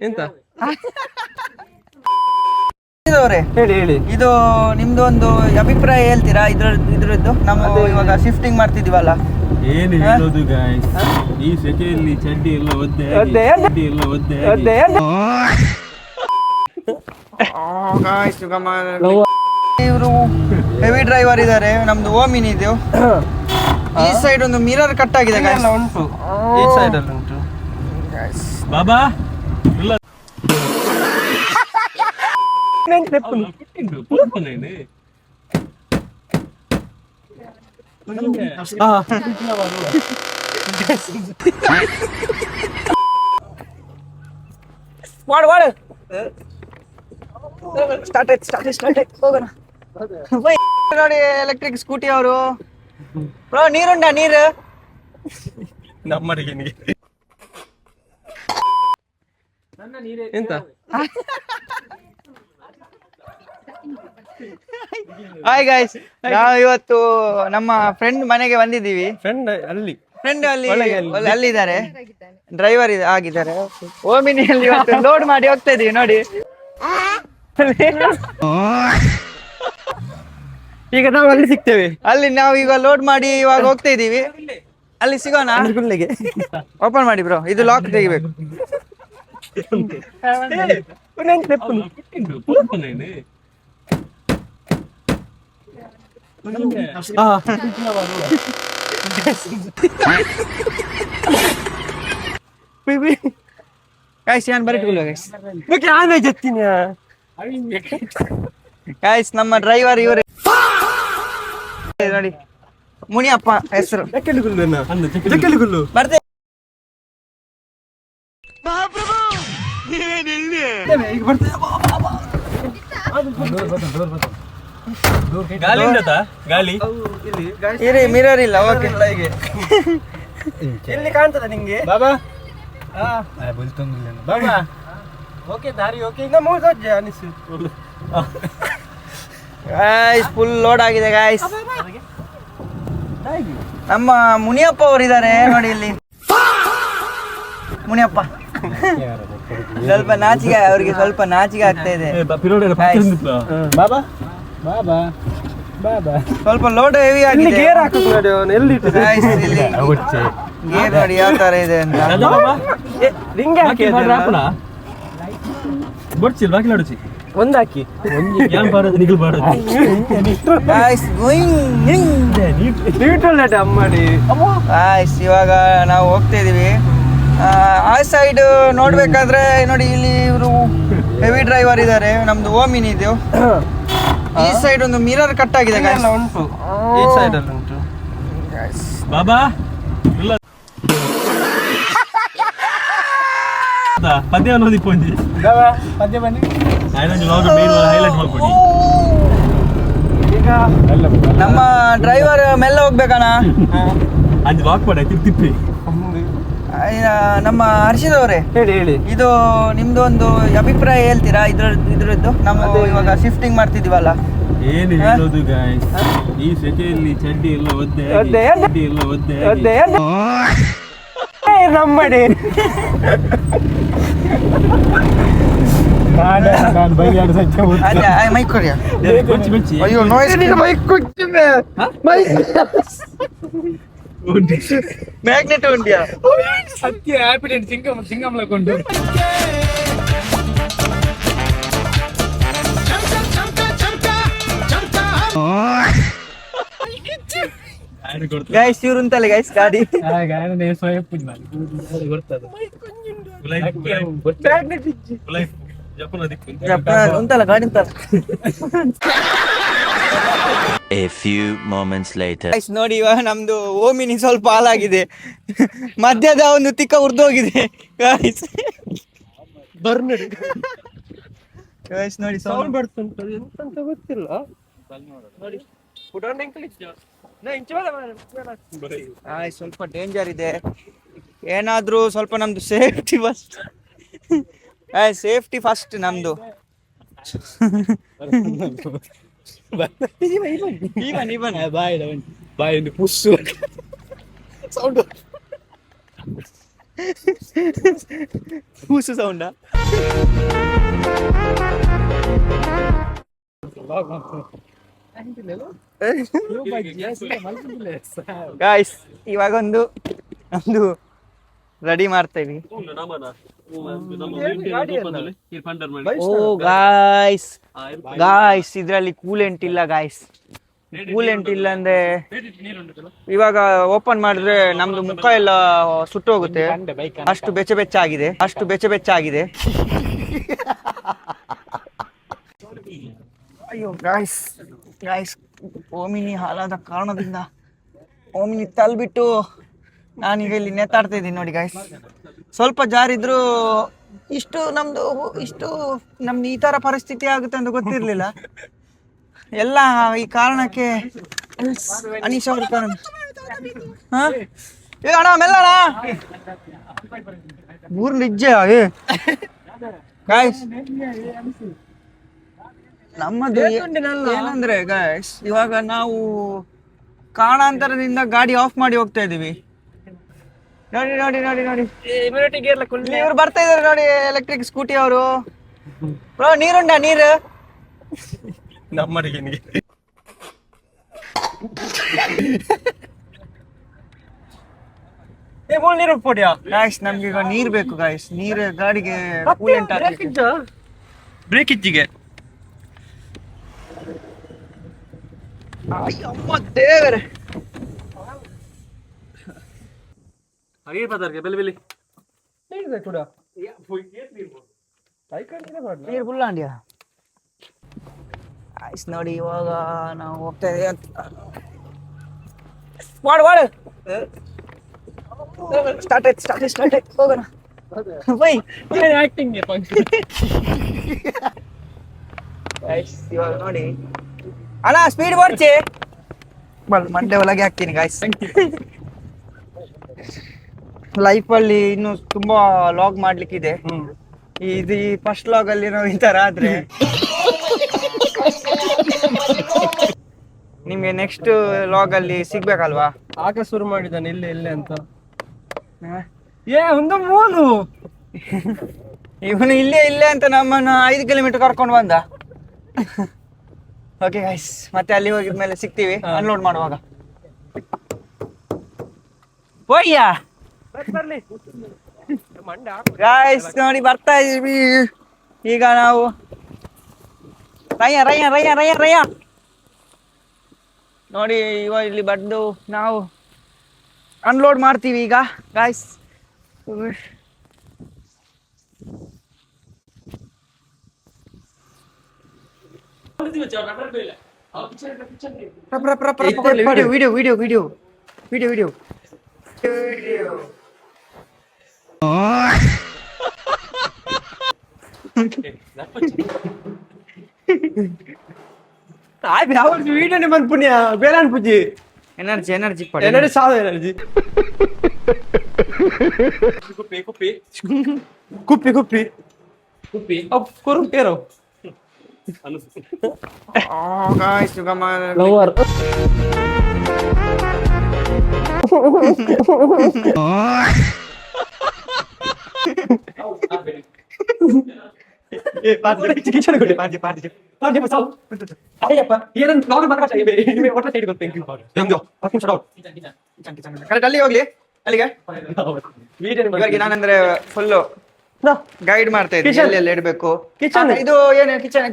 ಎಂತ ಹೇಳಿ ಹೇಳಿ. ಇದು ನಿಮ್ದು ಒಂದು ಅಭಿಪ್ರಾಯ ಹೇಳ್ತೀರಾ ಇದ್ರದ್ದು? ನಾವು ಇವಾಗ ಶಿಫ್ಟಿಂಗ್ ಮಾಡ್ತಿದೀವಲ್ಲ, ಏನು ಹೇಳೋದು ಗಾಯ್ಸ್, ಈ ಸೆಕೆಯಲ್ಲಿ ಚಡ್ಡಿ ಎಲ್ಲ ಒದ್ದೆ ಇವರು ಹೆವಿ ಡ್ರೈವರ್ ಇದ್ದಾರೆ. ನಮ್ದು ಓಮಿನಿ ಇದು. ಈ ಸೈಡ್ ಒಂದು ಮಿರರ್ ಕಟ್ ಆಗಿದೆ guys. ಉಂಟು ಈ ಸೈಡ್ ಅಲ್ಲಿ ಉಂಟು ಬಾಬಾ ಇಲ್ಲ ಮಾಡು ಸ್ಟಾರ್ಟ್ ಹೋಗೋಣ. ನೋಡಿ ಎಲೆಕ್ಟ್ರಿಕ್ ಸ್ಕೂಟಿ ಅವರು. ಬ್ರೋ ನೀರುಂಡ ನೀರು ನಮ್ಮಡಿಗೆ ಎಂತ ಹಾಯ್ ಗಾಯ್ಸ್, ನಾವು ಇವತ್ತು ನಮ್ಮ ಫ್ರೆಂಡ್ ಮನೆಗೆ ಬಂದಿದ್ದೀವಿ. ಫ್ರೆಂಡ್ ಅಲ್ಲಿ ಅಲ್ಲಿದ್ದಾರೆ, ಡ್ರೈವರ್ ಆಗಿದ್ದಾರೆ. ಓಮಿನಿಯಲ್ಲಿ ಇವತ್ತು ಲೋಡ್ ಮಾಡಿ ಹೋಗ್ತಾ ಇದೀವಿ ನೋಡಿ. ಈಗ ನಾವು ಅಲ್ಲಿ ಸಿಗ್ತೇವೆ. ಅಲ್ಲಿ ನಾವು ಈಗ ಲೋಡ್ ಮಾಡಿ ಇವಾಗ ಹೋಗ್ತಾ ಇದೀವಿ. ಅಲ್ಲಿ ಸಿಗೋಣ. ಗುಳ್ಳೆಗೆ ಓಪನ್ ಮಾಡಿ ಬ್ರೋ, ಇದು ಲಾಕ್ ತೆಗಿಬೇಕು. गाइस यान बरे टूल गाइस ಓಕೆ ಆನೆ ಜತ್ತಿನ गाइस ನಮ್ಮ ಡ್ರೈವರ್ ಇವರೇ ನೋಡಿ, ಮುನಿಯಪ್ಪ ಹೆಸರು. ಜಕ್ಕಲುಗುಲ್ಲು ಬರ್ತೆ ಈಗ ಬರ್ತೇವೆ. ಗಾಳಿ ಉಂಟಾ? ಗಾಳಿ ಇರಿ, ಮಿರರ್ ಇಲ್ಲ. ಓಕೆ, ಎಲ್ಲಿ ಕಾಣ್ತದ ನಿಂಗೆ ಬಾಬಾ ಬಾಬಾ? ಓಕೆ ದಾರಿ ಓಕೆ. ನಮ್ಮ ಸಜ್ಜೆ ಅನಿಸು. ಗಾಯ್ಸ್ ಫುಲ್ ಲೋಡ್ ಆಗಿದೆ ಗಾಯ್ಸ್. ನಮ್ಮ ಮುನಿಯಪ್ಪ ಅವರಿದ್ದಾರೆ ನೋಡಿ ಇಲ್ಲಿ. ಮುನಿಯಪ್ಪ ಸ್ವಲ್ಪ ನಾಚಿಕೆ, ಅವ್ರಿಗೆ ಸ್ವಲ್ಪ ನಾಚಿಕೆ ಆಗ್ತಾ ಇದೆ. ಬಾಬಾ ಬಾಬಾ ಬಾಬಾ ಸ್ವಲ್ಪ ಲೋಡ್ ಹೆವಿ ಆಗಿದೆ. ಗೇರ್ ಹಾಕುದು ನೋಡಿ ಅವನು ಎಲ್ಲಿ ಇಟ್ಟಿದೆ. Guys, ಇಲ್ಲಿ ಗೇರ್ ನೋಡಿ ಯಾವ ತರ ಇದೆ ಅಂತ. ರಿಂಗ್ ಹಾಕಿ ಬಡ್ಚಿಲ್ ಬಾಕಿ ನೋಡಿಸಿ ಒಂದು ಹಾಕಿ ಯಾನ್ ಬಾರದು ನಿಗಲ್ ಬಾರದು ಗಾಯ್ಸ್ ಗೋಯಿಂಗ್ ನ್ಯೂಟ್ರಲ್ ಲೈಟ್ ಅಮ್ಮಡಿ. ಗಾಯ್ಸ್ ಇವಾಗ ನಾವು ಹೋಗ್ತಾ ಇದೀವಿ. ಆ ಸೈಡ್ ನೋಡ್ಬೇಕಾದ್ರೆ ನೋಡಿ, ಇಲ್ಲಿ ಇವರು ಹೆವಿ ಡ್ರೈವರ್ ಇದ್ದಾರೆ. ನಮ್ದು ಓಮಿನಿ ಇದು. ಈ ಸೈಡ್ ಒಂದು ಮಿರರ್ ಕಟ್ ಆಗಿದೆ guys. ಉಂಟು ಈ ಸೈಡ್ ಅಲ್ಲಿ ಉಂಟು. ಬಾಬಾ ಇಲ್ಲ ಪದ್ಯ ಅನ್ನೋದು ಪೊಂಜಿ ಪದ್ಯ ಬನ್ನಿ. ಹೈಲೈಟ್ ಮಾಡ್ಕೊಡಿ. ಈಗ ನಮ್ಮ ಡ್ರೈವರ್ ಮೆಲ್ಲ ಹೋಗ್ಬೇಕಣ್ಣ. ಅಂಜ್ ವಾಕ್ ಮಾಡ ತಿಪ್ಪಿ ನಮ್ಮ ಹರ್ಷಿದ್ ಅವರೇ, ಹೇಳಿ ಹೇಳಿ. ಇದು ನಿಮ್ದು ಒಂದು ಅಭಿಪ್ರಾಯ ಹೇಳ್ತೀರಾ ಇದ್ರದ್ದು? ನಾವು ಇವಾಗ ಶಿಫ್ಟಿಂಗ್ ಮಾಡ್ತಿದೀವಲ್ಲ. ಏನು ಹೇಳೋದು ಗಾಯ್ಸ್, ಈ ಸೆಕೆಯಲ್ಲಿ ಚಡ್ಡಿ ಎಲ್ಲ ಒದ್ದೆ ನಮ್ಮಡಿ ಮೈಕ್ ಕೊಡಿಯಾ? ಬೆಚ್ಚಿ ಅಯ್ಯೋ ನೋಯ್ಸ್. ಬೈಕ್ ಕೊಟ್ಟಿದ್ದೆ ಮ್ಯಾಗ್ನೆಟ್ ಉಂಟ್ಯಾ? ಸತ್ಯ ಹ್ಯಾಪಿಡೆಂಟ್ ಸಿಂಗಮ್ಲ ಕೊಂಡು ಗೈಸ್ ಇವ್ರು ಉಂಟಲ್ಲ ಗೈಸ್ ಗಾಡಿ. ಉಂಟಲ್ಲ ಗಾಡಿ ಉಂಟಲ್ಲ. A few moments later. Guys ನೋಡಿ, ಇವಾಗ ನಮ್ದು ಓಮಿನಿ ಸ್ವಲ್ಪ ಹಾಳಾಗಿದೆ. ಮಧ್ಯದ ಒಂದು ತಿಕ್ಕ ಉರ್ದೋಗಿದೆ ಗೈಸ್. ಬರ್ನಡಿ ಗೈಸ್ ನೋಡಿ ಸೌಂಡ್ ಬರ್ತಂತ ಎಂತ ಗೊತ್ತಿಲ್ಲ ನೋಡಿ. ಸ್ವಲ್ಪ ಡೇಂಜರ್ ಇದೆ. ಏನಾದ್ರೂ ಸ್ವಲ್ಪ ನಮ್ದು ಸೇಫ್ಟಿ ಫಸ್ಟ್. ಸೇಫ್ಟಿ ಫಸ್ಟ್ ನಮ್ದು. ಕೂಸು ಸೌಂಡ. ಗಾಯ್ಸ್ ಇವಾಗ ಒಂದು ರೆಡಿ ಮಾಡ್ತೇವಿ. ಓ ಗಾಯ್ಸ್ ಇದ್ರಲ್ಲಿ ಕೂಲೆಂಟ್ ಇಲ್ಲ ಗಾಯ್ಸ್. ಕೂಲೆಂಟ್ ಇಲ್ಲ ಅಂದ್ರೆ ಇವಾಗ ಓಪನ್ ಮಾಡಿದ್ರೆ ನಮ್ದು ಮುಖ ಎಲ್ಲ ಸುಟ್ಟೋಗುತ್ತೆ. ಅಷ್ಟು ಬೆಚ್ಚ ಆಗಿದೆ. ಅಯ್ಯೋ ಗಾಯ್ಸ್ ಓಮಿನಿ ಹಾಳಾದ ಕಾರಣದಿಂದ ಓಮಿನಿ ತಲ್ಬಿಟ್ಟು ನಾನೀಗ ಇಲ್ಲಿ ನೇತಾಡ್ತಾ ಇದ್ದೀನಿ ನೋಡಿ ಗಾಯ್ಸ್. ಸ್ವಲ್ಪ ಜಾರಿದ್ರು ಇಷ್ಟು ನಮ್ದು ಈ ತರ ಪರಿಸ್ಥಿತಿ ಆಗುತ್ತೆ ಅಂತ ಗೊತ್ತಿರ್ಲಿಲ್ಲ. ಎಲ್ಲ ಈ ಕಾರಣಕ್ಕೆ ಅನೀಶ್ ಅವ್ರ ಕಾರಣ. ಅಣ್ಣ ಮೆಲ್ಲಣ ಊರ್ ನಿಜ ಗಾಯ್ಸ್. ನಮ್ಮದು ಏನಂದ್ರೆ ಗಾಯ್ಸ್ ಇವಾಗ ನಾವು ಕಾರಣಾಂತರದಿಂದ ಗಾಡಿ ಆಫ್ ಮಾಡಿ ಹೋಗ್ತಾ ಇದೀವಿ. ನೋಡಿ ಇವ್ರು ಬರ್ತಾ ಇದಾರೆ ನೋಡಿ, ಎಲೆಕ್ಟ್ರಿಕ್ ಸ್ಕೂಟಿ ಅವರು. ಬ್ರೋ ನೀರು ನಮ್ಮಡಿಗೆ ನೀರು ಪೋಡಿಯಾ ಗಾಯ್ಸ್. ನಮ್ಗೆ ಈಗ ನೀರ್ ಬೇಕು ಗಾಯ್ಸ್. ನೀರು ಗಾಡಿಗೆ ಕೂಲೆಂಟ್ ಬ್ರೇಕ್ ಇಚ್ಚಿಗೆ. ದೇವರೇ ನೀರು ಫುಲ್ ಅಂಡ್ಯಾ ಗಾಯ್ಸ್. ನೋಡಿ ಇವಾಗ ನಾವು ಹೋಗ್ತಾ ಇದೀವಿ ಅಂತ ಮಾಡು ಸ್ಟಾರ್ಟ್ ಆಯ್ತು ಹೋಗೋಣ ಬೈ. ಇವಾಗ ನೋಡಿ ಅಣ್ಣ ಸ್ಪೀಡ್ ಬರ್ಚಿ ಮಂಡೆ ಒಳಗೆ ಹಾಕ್ತೀನಿ ಗಾಯ್ಸ್. ಲೈಫಲ್ಲಿ ಇನ್ನು ತುಂಬಾ ಲಾಗ್ ಮಾಡ್ಲಿಕ್ಕಿದೆ. ಇದು ಈ ಫಸ್ಟ್ ಲಾಗ್ ಅಲ್ಲಿ ನಾವು ಈ ತರ ಆದ್ರೆ ನಿಮ್ಗೆ ನೆಕ್ಸ್ಟ್ ಲಾಗ್ ಅಲ್ಲಿ ಸಿಗ್ಬೇಕಲ್ವಾ. ಆಗ ಶುರು ಮಾಡಿದ್ದಾನೆ ಇಲ್ಲೇ ಅಂತ. ಒಂದು ಮೂಲು ಇವನು ಇಲ್ಲೇ ಅಂತ ನಮ್ಮನ್ನು 5 ಕಿಲೋಮೀಟರ್ ಕರ್ಕೊಂಡು ಬಂದ. ಓಕೆ ಗೈಸ್, ಮತ್ತೆ ಅಲ್ಲಿ ಹೋಗಿದ್ಮೇಲೆ ಸಿಗ್ತೀವಿ ಅನ್ಲೋಡ್ ಮಾಡುವಾಗ. ಹೋಯ್ಯ ಗೈಸ್ ನೋಡಿ ಬರ್ತಾ ಇದೀವಿ ಈಗ ನಾವು. ರಯ್ಯ ನೋಡಿ ಇವಾಗ ಇಲ್ಲಿ ಬಂದು ನಾವು ಅನ್ಲೋಡ್ ಮಾಡ್ತೀವಿ ಈಗ ಗೈಸ್. ವಿಡಿಯೋ ವೀಡಿಯೋ ಬಂದ್ ಪುಣ್ಯ ಬೇಲಾನ್ ಪೂಜಿ ಎನರ್ಜಿ ಸಾಧ ಎನರ್ಜಿ ಕುಪ್ಪಿ ಕೊರುಂಪೇರೋ guys juga lower kitchen gode party masal ayappa ಏನು ನಾನು ಮಾತ್ರ चाहिए ನಿಮಗೆ ವಾಟರ್ ಸೈಡ್ ಗೊತ್ತು ಹೆಂಗೋ ಪಕ್ಕ ಶಟ್ ಔಟ್ kitchen ಕರೆಕ್ಟ್ ಅಲ್ಲಿ ಹೋಗ್ಲಿ ಅಲ್ಲಿಗೆ ಇವರಿಗೆ ನಾನಂದ್ರೆ ಫುಲ್ ಗೈಡ್ ಮಾಡ್ತಾ ಇದ್ದೀನಿ ಎಲ್ಲಿ ಇಡಬೇಕು. ಇದು ಏನು ಕಿಚನ್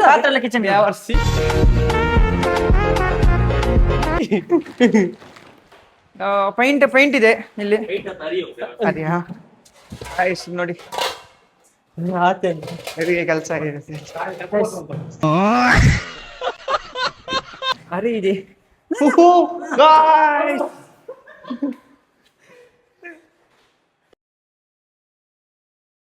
ಪಾತ್ರೆ ಕಿಚನ್ ಯಾವ ವರ್ಷಿ ಪೈಂಟ್ ಇದೆ ಇಲ್ಲಿ ಅದೇ. ಆಯ್ಸ್ ನೋಡಿ ಕೆಲಸ ಅರೆ ಇದೆ